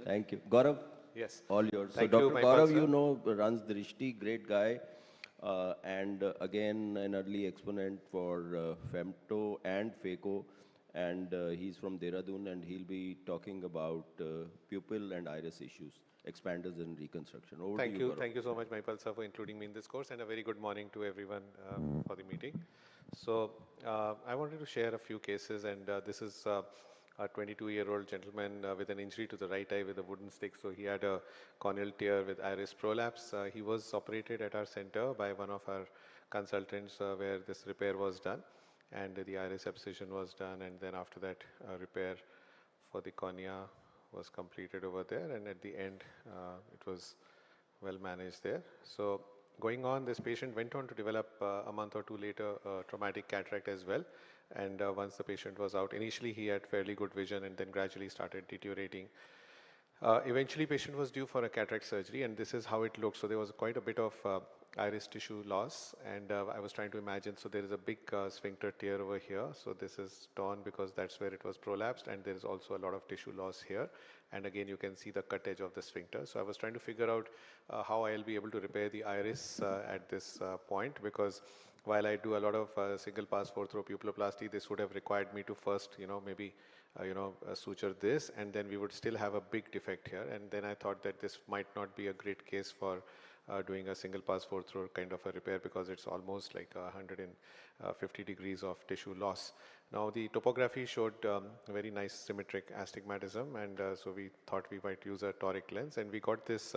Thank you. Gaurav, Yes. all yours. So Thank you, Dr. Maipal Gaurav, sir. you know, runs Drishti, great guy, and again, an early exponent for Femto and FECO, and he's from Dehradun, and he'll be talking about pupil and iris issues, expanders and reconstruction. Over to Thank you, you. Gaurav. Thank you so much, Maipal sir, for including me in this course, and a very good morning to everyone for the meeting. So I wanted to share a few cases, and this is a 22-year-old gentleman with an injury to the right eye with a wooden stick. So he had a corneal tear with iris prolapse. He was operated at our center by one of our consultants where this repair was done, and the iris abscission was done, and then after that repair for the cornea was completed over there, and at the end it was well managed there. So going on, this patient went on to develop a month or two later traumatic cataract as well. And once the patient was out, initially he had fairly good vision and then gradually started deteriorating. Eventually, patient was due for a cataract surgery, and this is how it looked. So there was quite a bit of iris tissue loss, and I was trying to imagine. So there is a big sphincter tear over here. So this is torn because that's where it was prolapsed, and there is also a lot of tissue loss here. And again, you can see the cut edge of the sphincter. So I was trying to figure out how I'll be able to repair the iris at this point, because while I do a lot of single pass 4-throw pupilloplasty, this would have required me to first, maybe suture this, and then we would still have a big defect here. And then I thought that this might not be a great case for doing a single pass 4-throw kind of a repair, because it's almost like 150 degrees of tissue loss. Now the topography showed very nice symmetric astigmatism, and so we thought we might use a toric lens, and we got this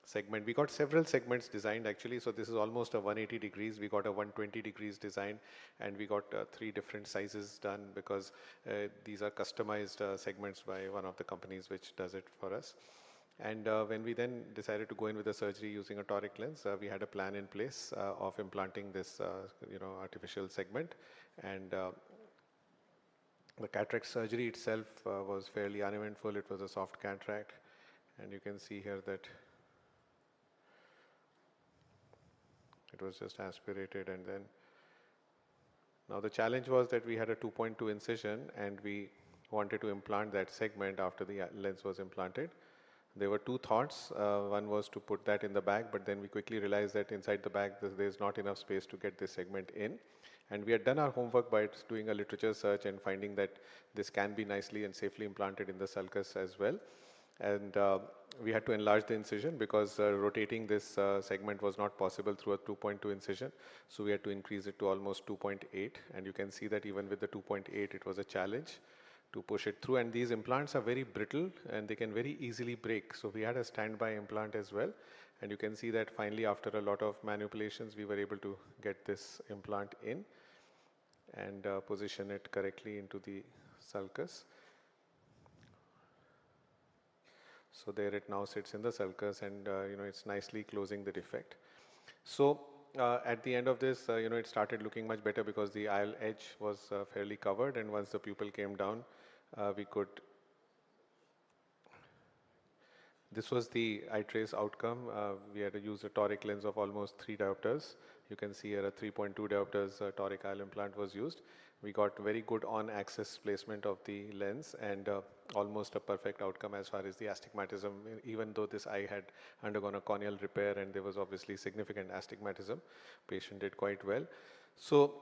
segment. We got several segments designed actually, so this is almost a 180 degrees. We got a 120 degrees design, and we got 3 different sizes done, because these are customized segments by one of the companies which does it for us. And when we then decided to go in with the surgery using a toric lens, we had a plan in place of implanting this artificial segment. And the cataract surgery itself was fairly uneventful. It was a soft cataract, and you can see here that it was just aspirated. And then now the challenge was that we had a 2.2 incision, and we wanted to implant that segment after the lens was implanted. There were 2 thoughts. One was to put that in the bag, but then we quickly realized that inside the bag there's not enough space to get this segment in. And we had done our homework by doing a literature search and finding that this can be nicely and safely implanted in the sulcus as well. And we had to enlarge the incision, because rotating this segment was not possible through a 2.2 incision. So we had to increase it to almost 2.8. And you can see that even with the 2.8, it was a challenge to push it through. And these implants are very brittle, and they can very easily break. So we had a standby implant as well. And you can see that finally, after a lot of manipulations, we were able to get this implant in and position it correctly into the sulcus. So there it now sits in the sulcus, and it's nicely closing the defect. So at the end of this, it started looking much better, because the IL edge was fairly covered, and once the pupil came down, we could. This was the eye trace outcome. We had to use a toric lens of almost 3 diopters. You can see here a 3.2 diopters toric IL implant was used. We got very good on-axis placement of the lens, and almost a perfect outcome as far as the astigmatism, even though this eye had undergone a corneal repair and there was obviously significant astigmatism. Patient did quite well. So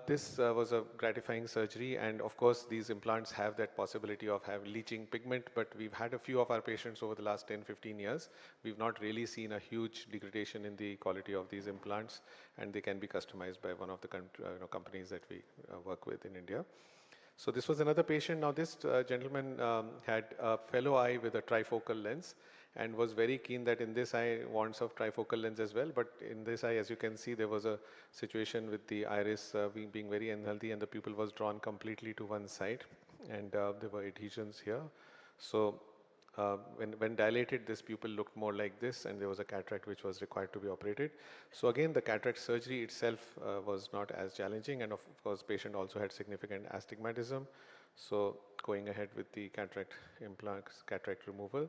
this was a gratifying surgery, and of course these implants have that possibility of leaching pigment, but we've had a few of our patients over the last 10-15 years. We've not really seen a huge degradation in the quality of these implants, and they can be customized by one of the companies that we work with in India. So this was another patient. Now this gentleman had a fellow eye with a trifocal lens, and was very keen that in this eye wants of trifocal lens as well. But in this eye, as you can see, there was a situation with the iris being very unhealthy, and the pupil was drawn completely to one side, and there were adhesions here. So when dilated, this pupil looked more like this, and there was a cataract which was required to be operated. So again, the cataract surgery itself was not as challenging, and of course patient also had significant astigmatism. So going ahead with the cataract implants, cataract removal,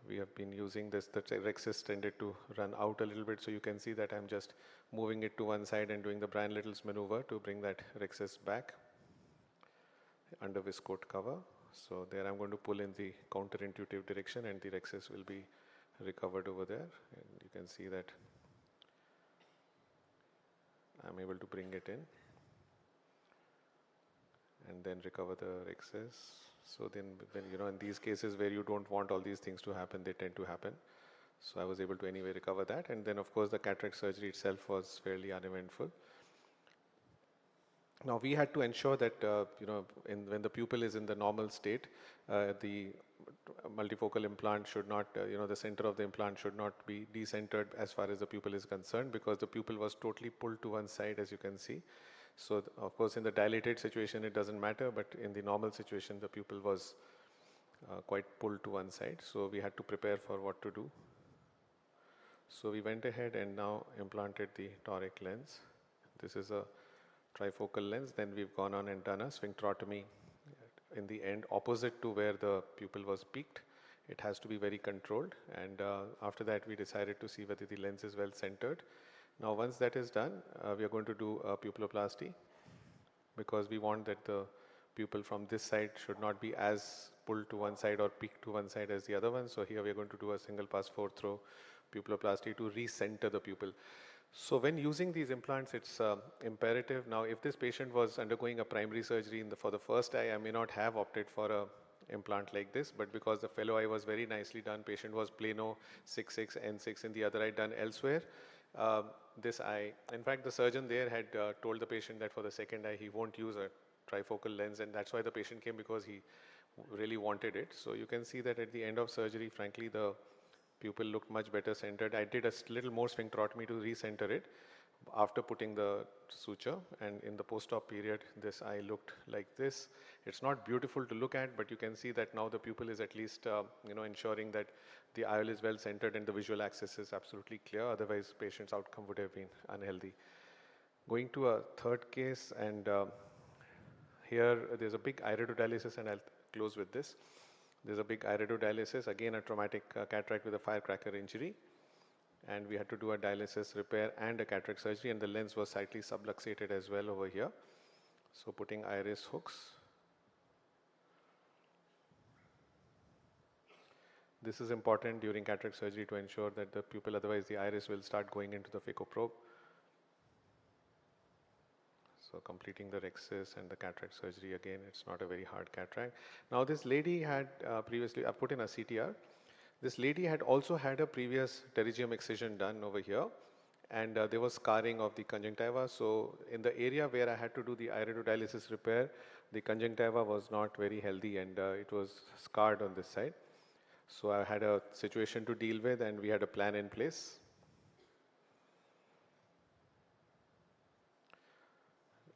we have been using this. The rexus tended to run out a little bit, so you can see that I'm just moving it to one side and doing the Bryan-Little's maneuver to bring that rexus back under viscoat cover. So there I'm going to pull in the counterintuitive direction and the rhexis will be recovered over there. And you can see that I'm able to bring it in and then recover the rhexis. So then in these cases where you don't want all these things to happen, they tend to happen. So I was able to anyway recover that. And then of course the cataract surgery itself was fairly uneventful. Now we had to ensure that when the pupil is in the normal state, the multifocal implant should not, the center of the implant should not be decentered as far as the pupil is concerned, because the pupil was totally pulled to one side, as you can see. So of course in the dilated situation it doesn't matter, but in the normal situation the pupil was quite pulled to one side. So we had to prepare for what to do. So we went ahead and now implanted the toric lens. This is a trifocal lens. Then we've gone on and done a sphincterotomy in the end opposite to where the pupil was peaked. It has to be very controlled, and after that we decided to see whether the lens is well centered. Now once that is done, we are going to do a pupilloplasty, because we want that the pupil from this side should not be as pulled to one side or peaked to one side as the other one. So here we are going to do a single pass 4th row pupilloplasty to recenter the pupil. So when using these implants, it's imperative. Now, if this patient was undergoing a primary surgery for the first eye, I may not have opted for a implant like this, but because the fellow eye was very nicely done, patient was plano 6/6, N6 in the other eye done elsewhere. This eye, in fact, the surgeon there had told the patient that for the second eye, he won't use a trifocal lens, and that's why the patient came, because he really wanted it. So you can see that at the end of surgery, frankly, the pupil looked much better centered. I did a little more sphincterotomy to recenter it after putting the suture, and in the post-op period, this eye looked like this. It's not beautiful to look at, but you can see that now the pupil is at least, ensuring that the IOL is well centered and the visual axis is absolutely clear. Otherwise, patient's outcome would have been unhealthy. Going to a third case, and here there's a big iridodialysis, and I'll close with this. There's a big iridodialysis, again a traumatic cataract with a firecracker injury, and we had to do a dialysis repair and a cataract surgery, and the lens was slightly subluxated as well over here. So putting iris hooks. This is important during cataract surgery to ensure that the pupil, otherwise the iris will start going into the phacoprobe. So completing the rhexis and the cataract surgery, again, it's not a very hard cataract. Now this lady had previously, I put in a CTR. This lady had also had a previous pterygium excision done over here, and there was scarring of the conjunctiva. So in the area where I had to do the iridodialysis repair, the conjunctiva was not very healthy, and it was scarred on this side. So I had a situation to deal with, and we had a plan in place.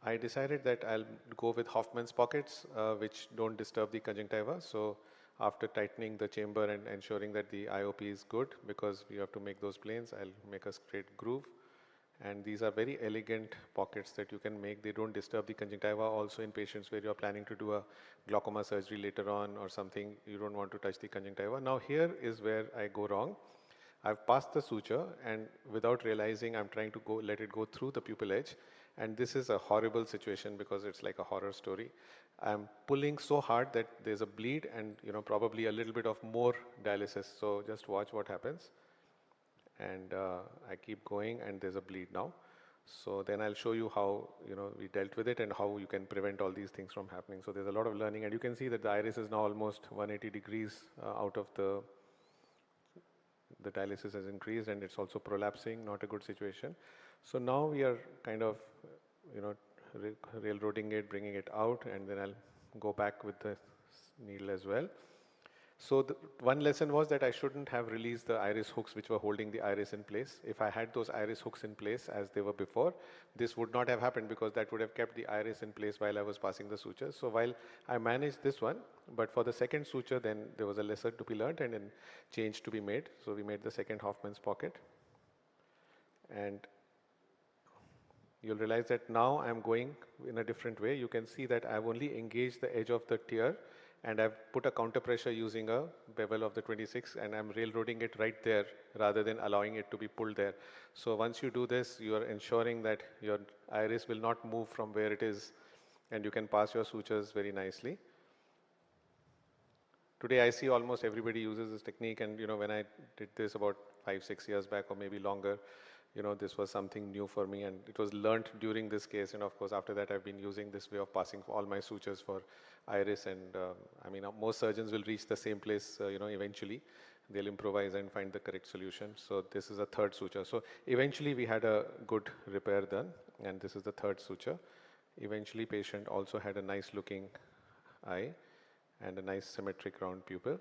I decided that I'll go with Hoffman's pockets, which don't disturb the conjunctiva. So after tightening the chamber and ensuring that the IOP is good, because we have to make those planes, I'll make a straight groove. And these are very elegant pockets that you can make. They don't disturb the conjunctiva. Also in patients where you're planning to do a glaucoma surgery later on or something, you don't want to touch the conjunctiva. Now here is where I go wrong. I've passed the suture, and without realizing, I'm trying to let it go through the pupil edge. And this is a horrible situation because it's like a horror story. I'm pulling so hard that there's a bleed and probably a little bit of more dialysis. So just watch what happens. And I keep going, and there's a bleed now. So then I'll show you how we dealt with it and how you can prevent all these things from happening. So there's a lot of learning, and you can see that the iris is now almost 180 degrees out of the dialysis has increased, and it's also prolapsing, not a good situation. So now we are kind of, railroading it, bringing it out, and then I'll go back with the needle as well. So the one lesson was that I shouldn't have released the iris hooks which were holding the iris in place. If I had those iris hooks in place as they were before, this would not have happened, because that would have kept the iris in place while I was passing the sutures. So while I managed this one, but for the second suture, then there was a lesson to be learned and then change to be made. So we made the second Hoffman's pocket. And you'll realize that now I'm going in a different way. You can see that I've only engaged the edge of the tear, and I've put a counter pressure using a bevel of the 26, and I'm railroading it right there rather than allowing it to be pulled there. So once you do this, you are ensuring that your iris will not move from where it is, and you can pass your sutures very nicely. Today I see almost everybody uses this technique, and when I did this about 5-6 years back or maybe longer, this was something new for me, and it was learnt during this case. And of course, after that, I've been using this way of passing all my sutures for iris. And I mean, most surgeons will reach the same place, eventually. They'll improvise and find the correct solution. So this is a third suture. So eventually, we had a good repair done, and this is the third suture. Eventually, patient also had a nice looking eye and a nice symmetric round pupil.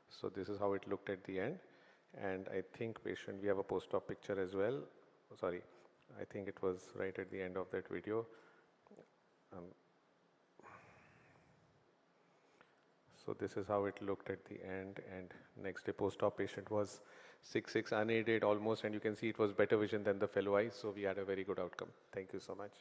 So this is how it looked at the end. And I think patient, we have a post-op picture as well. Sorry, I think it was right at the end of that video. So this is how it looked at the end, and next day post-op patient was 6/6 unaided almost, and you can see it was better vision than the fellow eye, so we had a very good outcome. Thank you so much.